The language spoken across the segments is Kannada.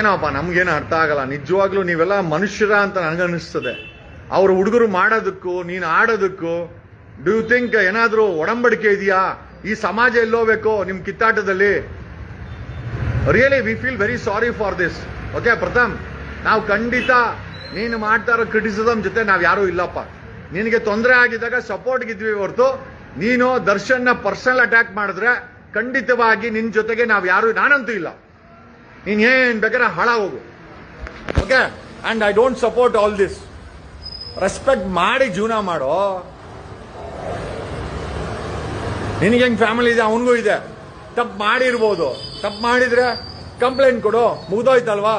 ಏನಪ್ಪ ನಮ್ಗೇನು ಅರ್ಥ ಆಗಲ್ಲ. ನಿಜವಾಗ್ಲೂ ನೀವೆಲ್ಲ ಮನುಷ್ಯರ ಅಂತ ನನಗನ್ನಿಸ್ತದೆ. ಅವ್ರ ಹುಡುಗರು ಮಾಡೋದಕ್ಕೂ ನೀನು ಆಡೋದಕ್ಕೂ ಡೂ ಯು ಥಿಂಕ್ ಏನಾದ್ರೂ ಒಡಂಬಡಿಕೆ ಇದೆಯಾ? ಈ ಸಮಾಜ ಎಲ್ಲೋಬೇಕು ನಿಮ್ ಕಿತ್ತಾಟದಲ್ಲಿ? Really we feel very sorry for this. Okay Pratham, ನಾವು ಖಂಡಿತ ನೀನು ಮಾಡ್ತಾ ಇರೋ ಕ್ರಿಟಿಸಿಸಮ್ ಜೊತೆ ನಾವ್ ಯಾರೂ ಇಲ್ಲಪ್ಪ. ನಿನಗೆ ತೊಂದರೆ ಆಗಿದ್ದಾಗ ಸಪೋರ್ಟ್ಗಿದ್ವಿ ಹೊರತು ನೀನು ದರ್ಶನ್ನ ಪರ್ಸನಲ್ ಅಟ್ಯಾಕ್ ಮಾಡಿದ್ರೆ ಖಂಡಿತವಾಗಿ ನಿನ್ ಜೊತೆಗೆ ನಾವ್ ಯಾರು, ನಾನಂತೂ ಇಲ್ಲ. ನೀನ್ ಏನ್ ಬೇಕಾದ್ರೆ ಹಾಳಾಗೋಗು. Okay, and I don't support all this. Respect ಮಾಡಿ ಜೀವನ ಮಾಡೋ. ನಿನಗೆ ಹೆಂಗ್ ಫ್ಯಾಮಿಲಿ ಇದೆ, ಅವನಿಗೂ ಇದೆ. ತಪ್ಪು ಮಾಡಿರ್ಬೋದು, ತಪ್ಪು ಮಾಡಿದ್ರೆ ಕಂಪ್ಲೇಂಟ್ ಕೊಡು, ಮುಗ್ದೋಯ್ತಲ್ವಾ?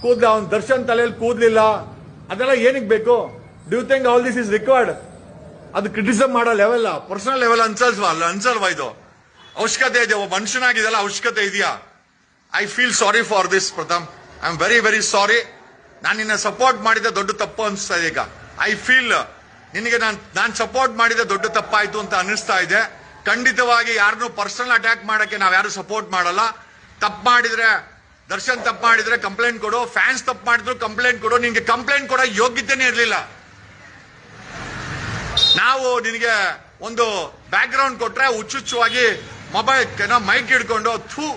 ಕೂದ್ಲ ಅವ್ನ ದರ್ಶನ್ ತಲೆಯಲ್ಲಿ ಕೂದ್ಲಿಲ್ಲ, ಅದೆಲ್ಲ ಏನಕ್ಕೆ ಬೇಕು? Do you think all this is required? ಅದು ಕ್ರಿಟಿಸಮ್ ಮಾಡೋ ಲೆವೆಲ್, ಪರ್ಸನಲ್ ಲೆವೆಲ್ ಅನ್ಸಲ್ವಾ ಇದು? ಅವಶ್ಯಕತೆ ಇದೆ? ಒಬ್ಬ ಮನುಷ್ಯನಾಗಿದೆಲ್ಲ ಅವಶ್ಯಕತೆ ಇದೆಯಾ? I feel sorry for this Pratham. I am very very sorry. ನಾನು ನಿನ್ನ ಸಪೋರ್ಟ್ ಮಾಡಿದ ದೊಡ್ಡ ತಪ್ಪು ಅನಿಸ್ತಾ ಇದೆ ಈಗ. ಐ ಫೀಲ್ ನಿನಗೆ ನಾನು ಸಪೋರ್ಟ್ ಮಾಡಿದ ದೊಡ್ಡ ತಪ್ಪಾಯ್ತು ಅಂತ ಅನಿಸ್ತಾ ಇದೆ. ಖಂಡಿತವಾಗಿ ಯಾರನ್ನೂ ಪರ್ಸನಲ್ ಅಟ್ಯಾಕ್ ಮಾಡಕ್ಕೆ ನಾವ್ ಯಾರು ಸಪೋರ್ಟ್ ಮಾಡಲ್ಲ. ತಪ್ಪು ಮಾಡಿದ್ರೆ, ದರ್ಶನ್ ತಪ್ಪು ಮಾಡಿದ್ರೆ ಕಂಪ್ಲೇಂಟ್ ಕೊಡು, ಫ್ಯಾನ್ಸ್ ತಪ್ಪು ಮಾಡಿದ್ರು ಕಂಪ್ಲೇಂಟ್ ಕೊಡು. ನಿನ್ಗೆ ಕಂಪ್ಲೇಂಟ್ ಕೊಡೋ ಯೋಗ್ಯತೆನೇ ಇರಲಿಲ್ಲ. ನಾವು ನಿನಗೆ ಒಂದು ಬ್ಯಾಕ್ ಗ್ರೌಂಡ್ ಕೊಟ್ರೆ ಹುಚ್ಚುಚ್ಚುವಾಗಿ ಮೊಬೈಲ್ ಮೈಕ್ ಹಿಡ್ಕೊಂಡು ಥೂ,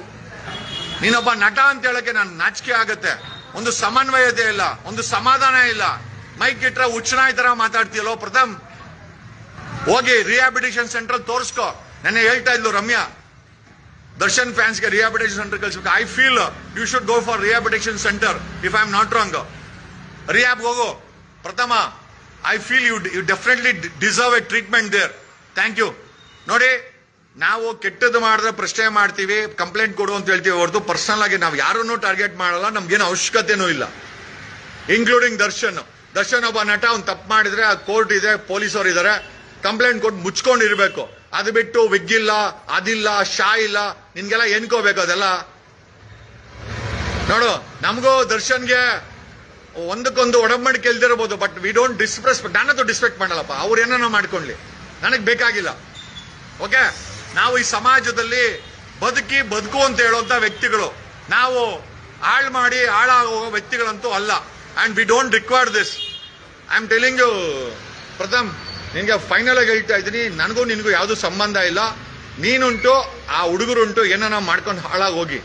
ನೀನೊಬ್ಬ ನಟ ಅಂತ ಹೇಳಕ್ಕೆ ನಾನು ನಾಚಿಕೆ ಆಗತ್ತೆ. ಒಂದು ಸಮನ್ವಯತೆ ಇಲ್ಲ, ಒಂದು ಸಮಾಧಾನ ಇಲ್ಲ. ಮೈಕ್ ಇಟ್ರೆ ಹುಚ್ಚನಾಯ್ ತರ ಮಾತಾಡ್ತೀಯಲ್ಲೋ ಪ್ರಥಮ್. ಹೋಗಿ ರಿಹ್ಯಾಬಿಲಿಟೇಷನ್ ಸೆಂಟರ್ ತೋರಿಸ್ಕೋ. ನೆನ್ನೆ ಹೇಳ್ತಾ ಇದ್ಲು ರಮ್ಯಾ, ದರ್ಶನ್ ಫ್ಯಾನ್ಸ್ಗೆ ರಿಹ್ಯಾಬಿಲಿಟೇಷನ್ ಸೆಂಟರ್ ಕಳಿಸ್ಬೇಕು. I feel you should go for rehabilitation center if I am not wrong. Rehab ಹೋಗು ಪ್ರಥಮ. I feel you definitely deserve a treatment there. Thank you. ನೋಡಿ, ನಾವು ಕೆಟ್ಟದ್ದು ಮಾಡಿದ್ರೆ ಪ್ರಶ್ನೆ ಮಾಡ್ತೀವಿ, ಕಂಪ್ಲೇಂಟ್ ಕೊಡು ಅಂತ ಹೇಳ್ತೀವಿ ಹೊರತು ಪರ್ಸನಲ್ ಆಗಿ ನಾವು ಯಾರನ್ನೂ ಟಾರ್ಗೆಟ್ ಮಾಡಲ್ಲ. ನಮ್ಗೇನು ಅವಶ್ಯಕತೆನೂ ಇಲ್ಲ, ಇನ್ಕ್ಲೂಡಿಂಗ್ ದರ್ಶನ್. ದರ್ಶನ್ ಒಬ್ಬ ನಟ, ಅವ್ನು ತಪ್ಪು ಮಾಡಿದ್ರೆ ಕೋರ್ಟ್ ಇದೆ, ಪೊಲೀಸರು ಇದಾರೆ, ಕಂಪ್ಲೇಂಟ್ ಕೊಟ್ಟು ಮುಚ್ಕೊಂಡಿರ್ಬೇಕು. ಅದು ಬಿಟ್ಟು ವಿಗ್ಗಿಲ್ಲ, ಅದಿಲ್ಲ, ಶಾ ಇಲ್ಲ, ನಿನ್ಗೆಲ್ಲ ಏನ್ಕೋಬೇಕು ಅದೆಲ್ಲ? ನೋಡು, ನಮಗೂ ದರ್ಶನ್ಗೆ ಒಂದಕ್ಕೊಂದು ಒಡಂಬಡಿಕೆ ಇಲ್ದಿರಬಹುದು, ಬಟ್ ವಿ ಡೋಂಟ್ ಡಿಸ್ರೆಸ್ಪೆಕ್ಟ್. ನಾನಂತೂ ಡಿಸ್ಪೆಕ್ಟ್ ಮಾಡಲ್ಲಪ್ಪ. ಅವ್ರು ಏನಾನ ಮಾಡ್ಕೊಳ್ಳಿ, ನನಗೆ ಬೇಕಾಗಿಲ್ಲ. ಓಕೆ, ನಾವು ಈ ಸಮಾಜದಲ್ಲಿ ಬದುಕು ಅಂತ ಹೇಳುವಂತ ವ್ಯಕ್ತಿಗಳು. ನಾವು ಹಾಳು ಮಾಡಿ ಹಾಳಾಗೋ ವ್ಯಕ್ತಿಗಳಂತೂ ಅಲ್ಲ. And we don't require this. I am telling you Pratham, ನಿನ್ಗೆ ಫೈನಲ್ ಆಗಿ ಹೇಳ್ತಾ ಇದ್ದೀನಿ, ನನಗೂ ನಿನಗೂ ಯಾವ್ದು ಸಂಬಂಧ ಇಲ್ಲ. ನೀನುಂಟು, ಆ ಹುಡುಗರುಂಟು, ಏನಾನ ಮಾಡ್ಕೊಂಡು ಹಾಳಾಗಿ ಹೋಗಿ.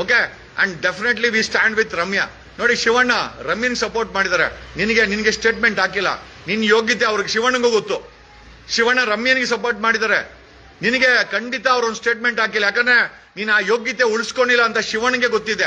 Okay, and definitely we stand with Ramya. ನೋಡಿ, ಶಿವಣ್ಣ ರಮ್ಯನ್ ಸಪೋರ್ಟ್ ಮಾಡಿದ್ದಾರೆ. ನಿನಗೆ ಸ್ಟೇಟ್ಮೆಂಟ್ ಹಾಕಿಲ್ಲ. ನಿನ್ ಯೋಗ್ಯತೆ ಅವ್ರಿಗೆ ಶಿವಣ್ಣಗೂ ಗೊತ್ತು. ಶಿವಣ್ಣ ರಮ್ಯನಿಗೆ ಸಪೋರ್ಟ್ ಮಾಡಿದ್ದಾರೆ, ನಿನಗೆ ಖಂಡಿತ ಅವ್ರೊಂದು ಸ್ಟೇಟ್ಮೆಂಟ್ ಹಾಕಿಲ್ಲ. ಯಾಕಂದ್ರೆ ನೀನು ಆ ಯೋಗ್ಯತೆ ಉಳಿಸ್ಕೊಂಡಿಲ್ಲ ಅಂತ ಶಿವಣ್ಣಗೆ ಗೊತ್ತಿದೆ.